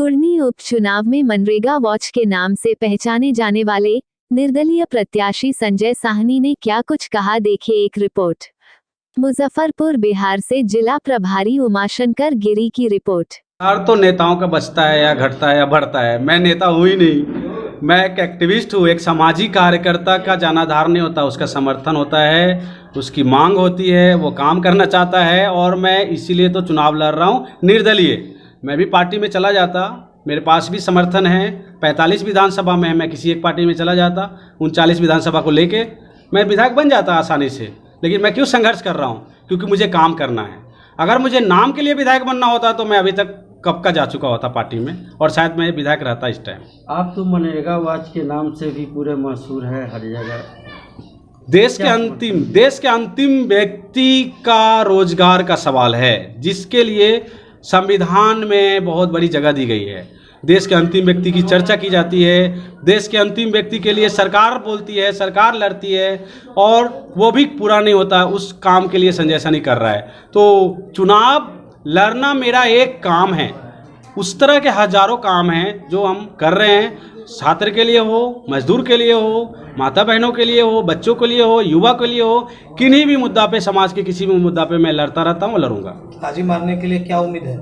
कुढ़नी उपचुनाव में मनरेगा वॉच के नाम से पहचाने जाने वाले निर्दलीय प्रत्याशी संजय साहनी ने क्या कुछ कहा, देखिए एक रिपोर्ट। मुजफ्फरपुर बिहार से जिला प्रभारी उमाशंकर गिरी की रिपोर्ट। बिहार तो नेताओं का बचता है या घटता है या बढ़ता है। मैं नेता हूँ ही नहीं, मैं एक एक्टिविस्ट हूँ। एक सामाजिक कार्यकर्ता का जनाधार नहीं होता, उसका समर्थन होता है, उसकी मांग होती है, वो काम करना चाहता है और मैं इसीलिए तो चुनाव लड़ रहा हूँ निर्दलीय। मैं भी पार्टी में चला जाता, मेरे पास भी समर्थन है। 45 विधानसभा में मैं किसी एक पार्टी में चला जाता, 39 विधानसभा को लेके मैं विधायक बन जाता आसानी से। लेकिन मैं क्यों संघर्ष कर रहा हूँ? क्योंकि मुझे काम करना है। अगर मुझे नाम के लिए विधायक बनना होता तो मैं अभी तक कब का जा चुका होता पार्टी में और शायद मैं विधायक रहता इस टाइम। आप तो मनरेगा वॉच के नाम से भी पूरे मशहूर है हर जगह। देश के अंतिम व्यक्ति का रोजगार का सवाल है, जिसके लिए संविधान में बहुत बड़ी जगह दी गई है। देश के अंतिम व्यक्ति की चर्चा की जाती है, देश के अंतिम व्यक्ति के लिए सरकार बोलती है, सरकार लड़ती है और वो भी पूरा नहीं होता। उस काम के लिए संजय साहनी कर रहा है। तो चुनाव लड़ना मेरा एक काम है। उस तरह के हजारों काम हैं जो हम कर रहे हैं, छात्र के लिए हो, मजदूर के लिए हो, माता बहनों के लिए हो, बच्चों के लिए हो, युवा के लिए हो, किन्हीं भी मुद्दा पे, समाज के किसी भी मुद्दा पे मैं लड़ता रहता हूँ, लड़ूंगा। बाजी मारने के लिए क्या उम्मीद है?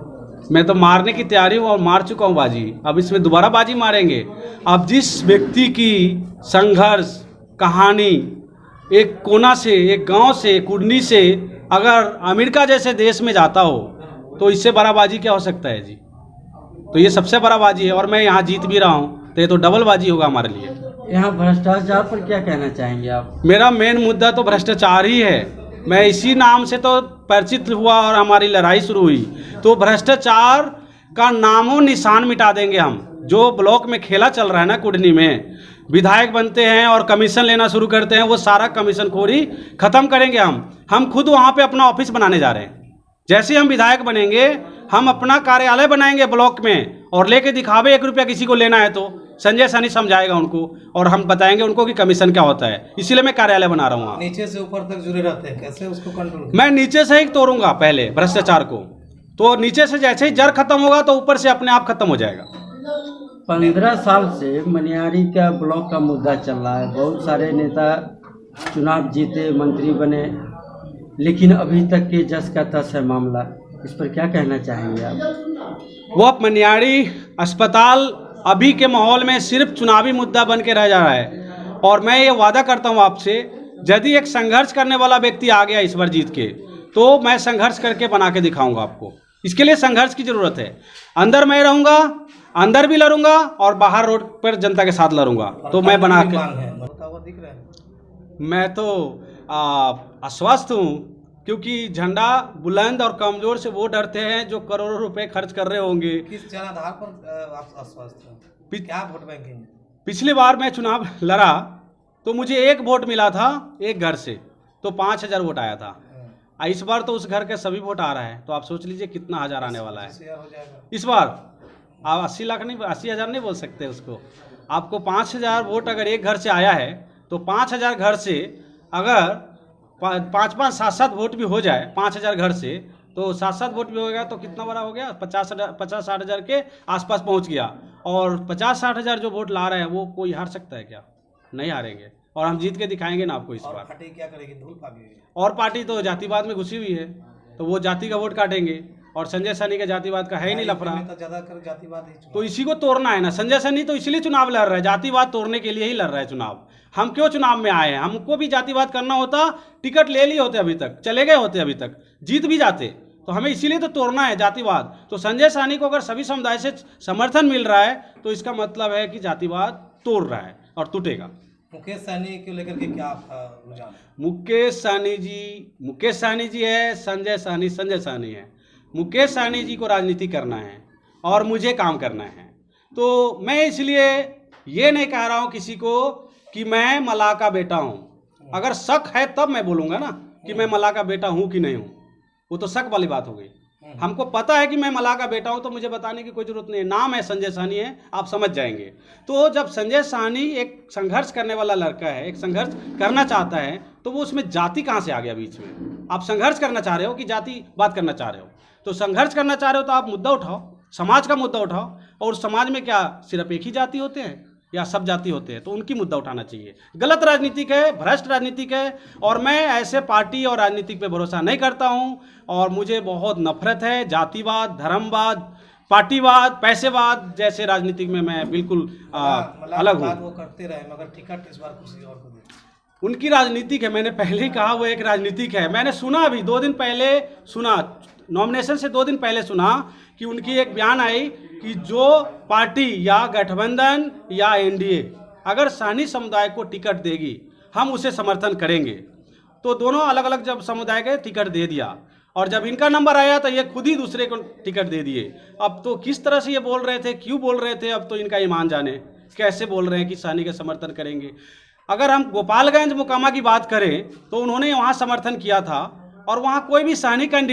मैं तो मारने की तैयारी हूँ और मार चुका हूँ बाजी। अब इसमें दोबारा बाजी मारेंगे। अब जिस व्यक्ति की संघर्ष कहानी एक कोना से, एक गांव से, कुढ़नी से अगर अमेरिका जैसे देश में जाता हो तो इससे बड़ा बाजी क्या हो सकता है जी? तो ये सबसे बड़ा बाजी है और मैं यहाँ जीत भी रहा हूँ, तो ये तो डबल बाजी होगा हमारे लिए। यहाँ भ्रष्टाचार पर क्या कहना चाहेंगे आप? मेरा मेन मुद्दा तो भ्रष्टाचार ही है। मैं इसी नाम से तो परिचित हुआ और हमारी लड़ाई शुरू हुई। तो भ्रष्टाचार का नामो निशान मिटा देंगे हम। जो ब्लॉक में खेला चल रहा है ना कुढ़नी में, विधायक बनते हैं और कमीशन लेना शुरू करते हैं, वो सारा कमीशन खोरी खत्म करेंगे हम खुद वहाँ पे अपना ऑफिस बनाने जा रहे हैं। जैसे हम विधायक बनेंगे, हम अपना कार्यालय बनाएंगे ब्लॉक में और लेके दिखावे 1 रुपया किसी को लेना है तो संजय साहनी समझाएगा उनको और हम बताएंगे उनको कि कमीशन क्या होता है। इसीलिए मैं कार्यालय बना रहा हूँ। नीचे से ऊपर तक जुड़े रहते हैं, कैसे उसको कंट्रोल? मैं नीचे से ही तोड़ूंगा पहले भ्रष्टाचार को, तो नीचे से जैसे ही जड़ खत्म होगा तो ऊपर से अपने आप खत्म हो जाएगा। 15 साल से मनियारी का ब्लॉक का मुद्दा चल रहा है। बहुत सारे नेता चुनाव जीते, मंत्री बने, लेकिन अभी तक के जस का तस है मामला। इस पर क्या कहना चाहेंगे आप? वो मनियारी अस्पताल अभी के माहौल में सिर्फ चुनावी मुद्दा बन के रह जा रहा है और मैं ये वादा करता हूँ आपसे, यदि एक संघर्ष करने वाला व्यक्ति आ गया इस बार जीत के, तो मैं संघर्ष करके बना के दिखाऊंगा आपको। इसके लिए संघर्ष की जरूरत है। अंदर मैं रहूँगा, अंदर भी लड़ूंगा और बाहर रोड पर जनता के साथ लड़ूंगा। तो मैं बना के, मैं तो आश्वस्त हूँ, क्योंकि झंडा बुलंद और कमजोर से वो डरते हैं जो करोड़ों रुपए खर्च कर रहे होंगे। किस जनाधार पर आप आश्वस्त हैं? क्या वोट बैंकिंग? पिछली बार मैं चुनाव लड़ा तो मुझे 1 वोट मिला था एक घर से, तो 5000 वोट आया था। इस बार तो उस घर के सभी वोट आ रहा है, तो आप सोच लीजिए कितना हजार आने वाला है इस बार। आप 80 लाख नहीं, 80,000 नहीं बोल सकते उसको। आपको 5000 वोट अगर एक घर से आया है तो 5000 घर से अगर 5-5, 7-7 वोट भी हो जाए 5000 घर से, तो 7-7 वोट भी हो गया तो कितना बड़ा हो गया? 50-60 हजार के आसपास पहुंच गया। और 50-60 हजार जो वोट ला रहे हैं वो कोई हार सकता है क्या? नहीं हारेंगे और हम जीत के दिखाएंगे ना आपको इस बार। पार्टी क्या करेगी? धूल पागी। और पार्टी तो जातिवाद में घुसी हुई है, तो वो जाति का वोट काटेंगे और संजय साहनी का जातिवाद का है ही नहीं लफड़ा। तो ज्यादातर जातिवाद ही, तो इसी को तोड़ना है ना। संजय साहनी तो इसलिए चुनाव लड़ रहा है, जातिवाद तोड़ने के लिए ही लड़ रहा है चुनाव। हम क्यों चुनाव में आए हैं? हमको भी जातिवाद करना होता, टिकट ले लिए होते, अभी तक चले गए होते, अभी तक जीत भी जाते। तो हमें इसीलिए तो तोड़ना है जातिवाद। तो संजय साहनी को अगर सभी समुदाय से समर्थन मिल रहा है तो इसका मतलब है कि जातिवाद तोड़ रहा है और टूटेगा। मुकेश सहनी को लेकर के क्या रुझान? मुकेश सहनी जी है, संजय साहनी है। मुकेश सहनी जी को राजनीति करना है और मुझे काम करना है। तो मैं इसलिए ये नहीं कह रहा हूँ किसी को कि मैं मल्लाह का बेटा हूँ। अगर शक है तब मैं बोलूँगा ना कि मैं मल्लाह का बेटा हूँ कि नहीं हूँ। वो तो शक वाली बात हो गई। हमको पता है कि मैं मल्लाह का बेटा हूँ, तो मुझे बताने की कोई जरूरत नहीं है। नाम है संजय साहनी है, आप समझ जाएंगे। तो जब संजय साहनी एक संघर्ष करने वाला लड़का है, एक संघर्ष करना चाहता है, तो वो उसमें जाति कहाँ से आ गया बीच में? आप संघर्ष करना चाह रहे हो कि जाति बात करना चाह रहे हो? तो संघर्ष करना चाह रहे हो तो आप मुद्दा उठाओ, समाज का मुद्दा उठाओ। और समाज में क्या सिर्फ एक ही जाति होते हैं या सब जाति होते हैं? तो उनकी मुद्दा उठाना चाहिए। गलत राजनीतिक है, भ्रष्ट राजनीतिक है, और मैं ऐसे पार्टी और राजनीतिक पे भरोसा नहीं करता हूं। और मुझे बहुत नफरत है जातिवाद, धर्मवाद, पार्टीवाद, पैसेवाद जैसे राजनीतिक में मैं बिल्कुल अलग हूँ। वो करते रहे मगर टिकट इस बार किसी और को दे। उनकी राजनीतिक है, मैंने पहले ही कहा वो एक राजनीतिक है। मैंने सुना अभी 2 दिन पहले सुना, नॉमिनेशन से 2 दिन पहले सुना कि उनकी एक बयान आई कि जो पार्टी या गठबंधन या एनडीए अगर साहनी समुदाय को टिकट देगी हम उसे समर्थन करेंगे। तो दोनों अलग अलग जब समुदाय के टिकट दे दिया, और जब इनका नंबर आया तो ये खुद ही दूसरे को टिकट दे दिए। अब तो किस तरह से ये बोल रहे थे, क्यों बोल रहे थे, अब तो इनका ईमान जाने कैसे बोल रहे हैं कि साहनी का समर्थन करेंगे। अगर हम गोपालगंज मोकामा की बात करें तो उन्होंने वहाँ समर्थन किया था, और वहाँ कोई भी साहनी कैंडिडेट